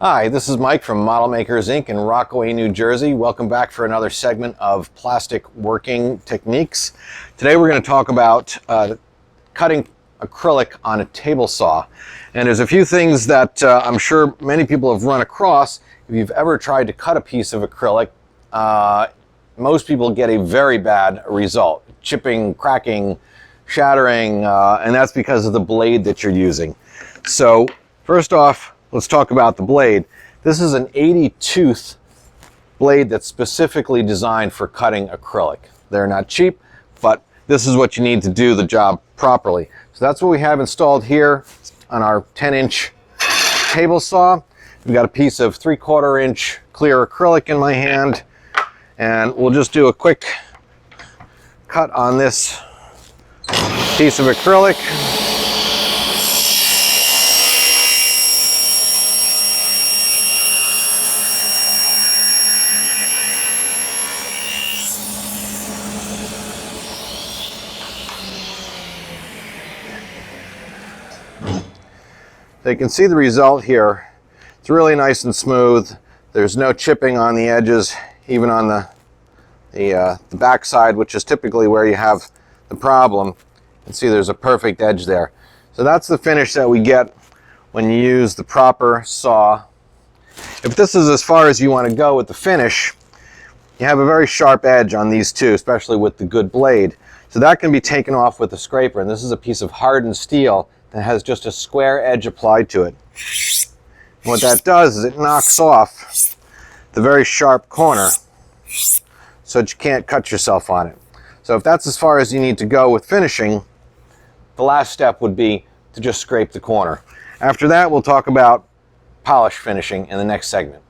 Hi, this is Mike from Model Makers Inc. in Rockaway, New Jersey. Welcome back for another segment of plastic working techniques. Today we're going to talk about cutting acrylic on a table saw. And there's a few things that I'm sure many people have run across. If you've ever tried to cut a piece of acrylic, most people get a very bad result. Chipping, cracking, shattering, and that's because of the blade that you're using. So first off, let's talk about the blade. This is an 80 tooth blade that's specifically designed for cutting acrylic. They're not cheap, but this is what you need to do the job properly. So that's what we have installed here on our 10-inch table saw. We've got a piece of 3/4 inch clear acrylic in my hand, and we'll just do a quick cut on this piece of acrylic. So you can see the result here. It's really nice and smooth. There's no chipping on the edges, even on the back side, which is typically where you have the problem. You can see there's a perfect edge there. So that's the finish that we get when you use the proper saw. If this is as far as you want to go with the finish, you have a very sharp edge on these two, especially with the good blade. So that can be taken off with a scraper, and this is a piece of hardened steel that has just a square edge applied to it. What that does is it knocks off the very sharp corner so that you can't cut yourself on it. So if that's as far as you need to go with finishing, the last step would be to just scrape the corner. After that, we'll talk about polish finishing in the next segment.